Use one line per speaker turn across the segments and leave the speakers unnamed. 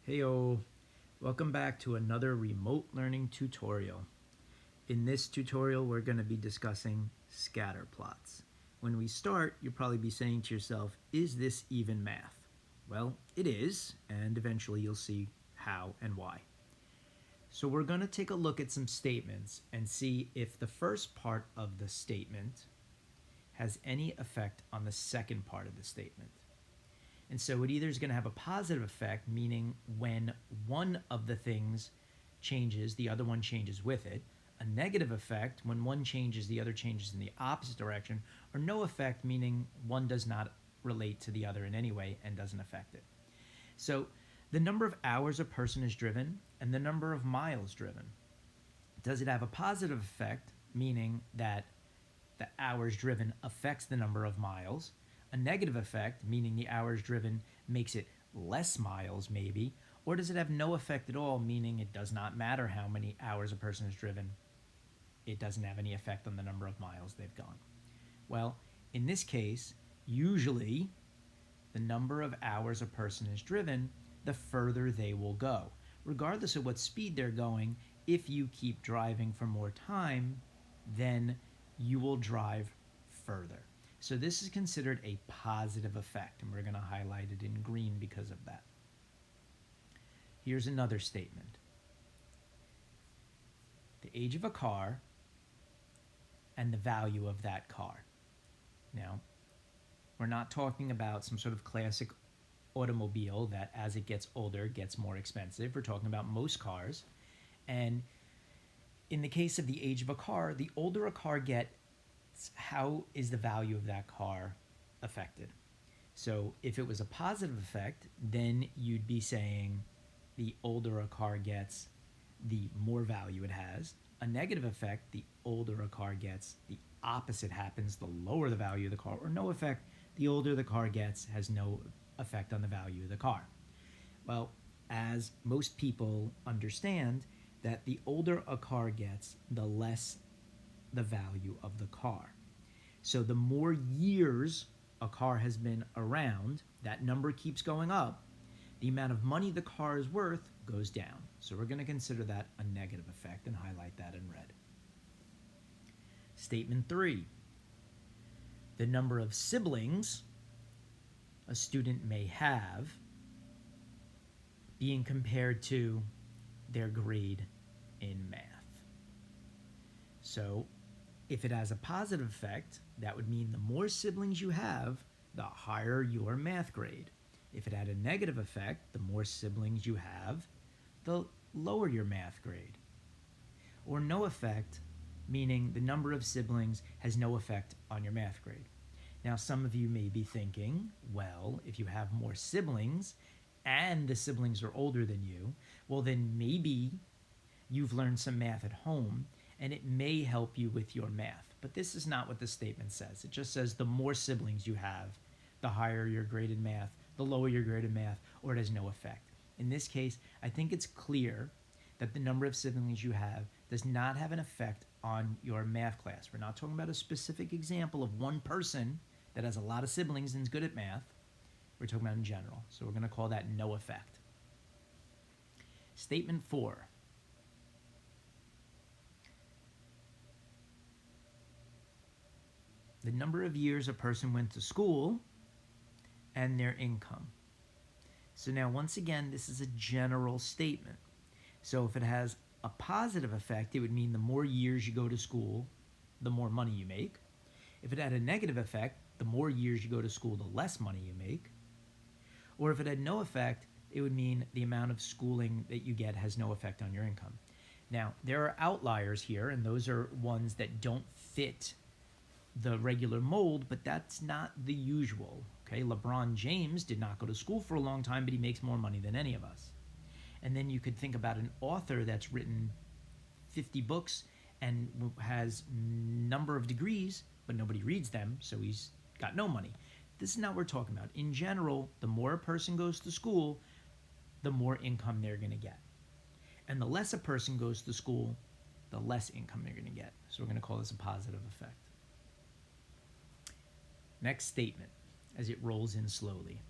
Heyo, welcome back to another remote learning tutorial. In this tutorial, we're going to be discussing scatter plots. When we start, you'll probably be saying to yourself, is this even math? Well, it is, and eventually you'll see how and why. So we're going to take a look at some statements and see if the first part of the statement has any effect on the second part of the statement. And so it either is going to have a positive effect, meaning when one of the things changes, the other one changes with it. A negative effect, when one changes, the other changes in the opposite direction. Or no effect, meaning one does not relate to the other in any way and doesn't affect it. So the number of hours a person is driven and the number of miles driven. Does it have a positive effect, meaning that the hours driven affects the number of miles? A negative effect, meaning the hours driven makes it less miles maybe? Or does it have no effect at all, meaning it does not matter how many hours a person has driven? It doesn't have any effect on the number of miles they've gone. Well, in this case, usually the number of hours a person is driven, the further they will go. Regardless of what speed they're going, if you keep driving for more time, then you will drive further. So this is considered a positive effect, and we're going to highlight it in green because of that. Here's another statement. The age of a car and the value of that car. Now, we're not talking about some sort of classic automobile that as it gets older gets more expensive. We're talking about most cars. And in the case of the age of a car, the older a car gets, how is the value of that car affected? So if it was a positive effect, then you'd be saying the older a car gets, the more value it has. A negative effect, the older a car gets, the opposite happens, the lower the value of the car. Or no effect, the older the car gets has no effect on the value of the car. Well, as most people understand, that the older a car gets, the less the value of the car. So the more years a car has been around, that number keeps going up, the amount of money the car is worth goes down. So we're going to consider that a negative effect and highlight that in red. Statement 3. The number of siblings a student may have being compared to their grade in math. So if it has a positive effect, that would mean the more siblings you have, the higher your math grade. If it had a negative effect, the more siblings you have, the lower your math grade. Or no effect, meaning the number of siblings has no effect on your math grade. Now, some of you may be thinking, well, if you have more siblings and the siblings are older than you, well, then maybe you've learned some math at home and it may help you with your math. But this is not what the statement says. It just says the more siblings you have, the higher your grade in math, the lower your grade in math, or it has no effect. In this case, I think it's clear that the number of siblings you have does not have an effect on your math class. We're not talking about a specific example of one person that has a lot of siblings and is good at math. We're talking about in general. So we're going to call that no effect. Statement 4. The number of years a person went to school and their income. So now, once again, this is a general statement. So if it has a positive effect, it would mean the more years you go to school, the more money you make. If it had a negative effect, the more years you go to school, the less money you make. Or if it had no effect, it would mean the amount of schooling that you get has no effect on your income. Now, there are outliers here, and those are ones that don't fit the regular mold, but that's not the usual. Okay, LeBron James did not go to school for a long time, but he makes more money than any of us. And then you could think about an author that's written 50 books and has number of degrees, but nobody reads them, so he's got no money. This is not what we're talking about. In general, the more a person goes to school, the more income they're going to get. And the less a person goes to school, the less income they're going to get. So we're going to call this a positive effect. Next statement, as it rolls in slowly.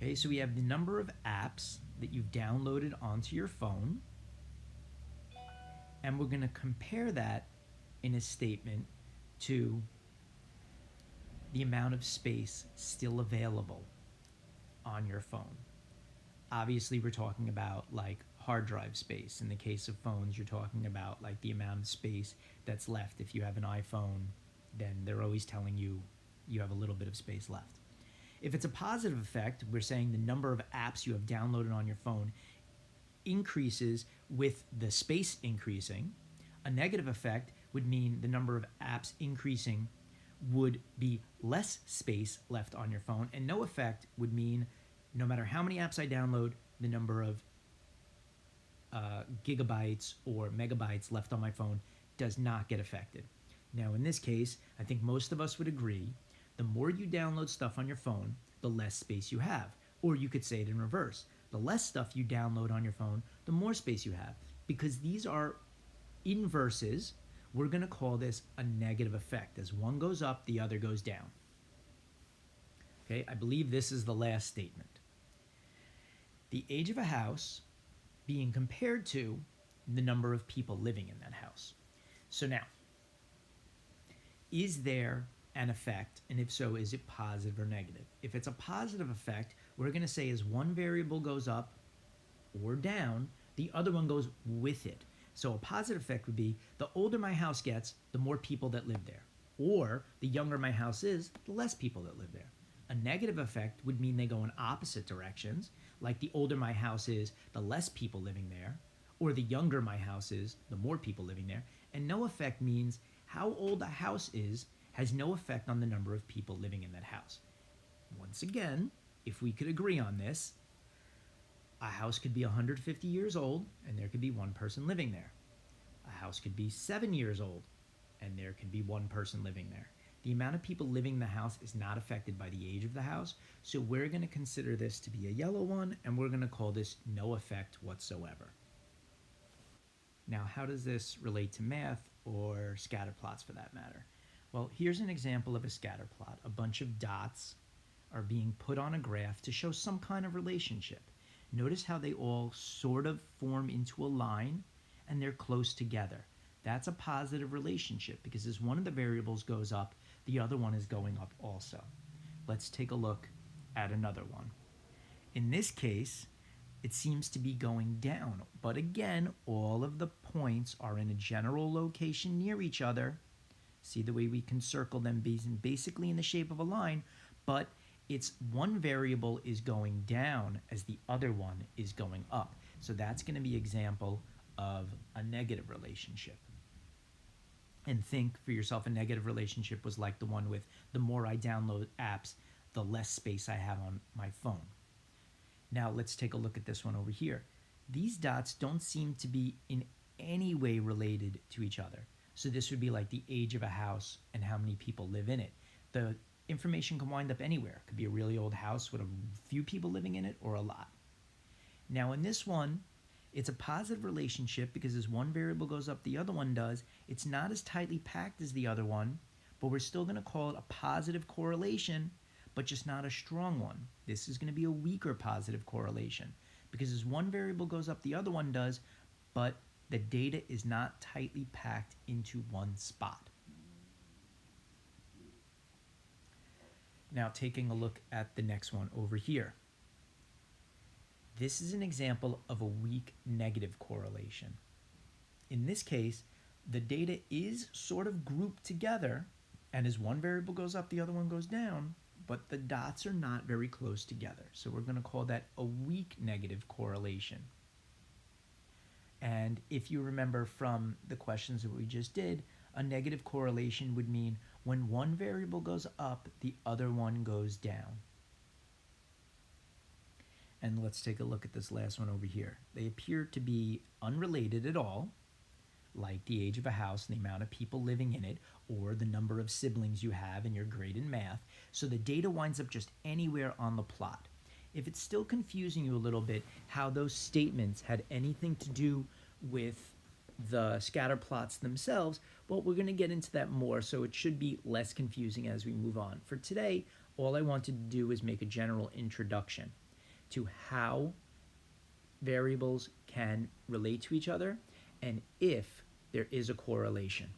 Okay, so we have the number of apps that you've downloaded onto your phone, and we're going to compare that in a statement to the amount of space still available on your phone. Obviously, we're talking about like hard drive space. In the case of phones, you're talking about like the amount of space that's left. If you have an iPhone, then they're always telling you you have a little bit of space left. If it's a positive effect, we're saying the number of apps you have downloaded on your phone increases with the space increasing. A negative effect would mean the number of apps increasing would be less space left on your phone, and no effect would mean no matter how many apps I download, the number of gigabytes or megabytes left on my phone does not get affected. Now, in this case, I think most of us would agree the more you download stuff on your phone, the less space you have. Or you could say it in reverse. The less stuff you download on your phone, the more space you have. Because these are inverses, we're going to call this a negative effect. As one goes up, the other goes down. Okay, I believe this is the last statement. The age of a house being compared to the number of people living in that house. So now, is there an effect, and if so, is it positive or negative? If it's a positive effect, we're going to say as one variable goes up or down, the other one goes with it. So a positive effect would be the older my house gets, the more people that live there. Or the younger my house is, the less people that live there. A negative effect would mean they go in opposite directions, like the older my house is, the less people living there, or the younger my house is, the more people living there. And no effect means how old a house is has no effect on the number of people living in that house. Once again, if we could agree on this, a house could be 150 years old and there could be one person living there. A house could be 7 years old and there could be one person living there. The amount of people living in the house is not affected by the age of the house, so we're going to consider this to be a yellow one, and we're going to call this no effect whatsoever. Now, how does this relate to math or scatter plots for that matter? Well, here's an example of a scatter plot. A bunch of dots are being put on a graph to show some kind of relationship. Notice how they all sort of form into a line and they're close together. That's a positive relationship because as one of the variables goes up, the other one is going up also. Let's take a look at another one. In this case, it seems to be going down, but again, all of the points are in a general location near each other. See the way we can circle them basically in the shape of a line, but it's one variable is going down as the other one is going up. So that's going to be an example of a negative relationship. And think for yourself, a negative relationship was like the one with the more I download apps, the less space I have on my phone. Now let's take a look at this one over here. These dots don't seem to be in any way related to each other. So this would be like the age of a house and how many people live in it. The information can wind up anywhere. It could be a really old house with a few people living in it or a lot. Now in this one, it's a positive relationship because as one variable goes up, the other one does. It's not as tightly packed as the other one, but we're still going to call it a positive correlation, but just not a strong one. This is going to be a weaker positive correlation because as one variable goes up, the other one does, but the data is not tightly packed into one spot. Now taking a look at the next one over here. This is an example of a weak negative correlation. In this case, the data is sort of grouped together, and as one variable goes up, the other one goes down, but the dots are not very close together. So we're going to call that a weak negative correlation. And if you remember from the questions that we just did, a negative correlation would mean when one variable goes up, the other one goes down. And let's take a look at this last one over here. They appear to be unrelated at all, like the age of a house and the amount of people living in it, or the number of siblings you have in your grade in math. So the data winds up just anywhere on the plot. If it's still confusing you a little bit how those statements had anything to do with the scatter plots themselves, well, we're going to get into that more, so it should be less confusing as we move on. For today, all I wanted to do is make a general introduction. to how variables can relate to each other and if there is a correlation.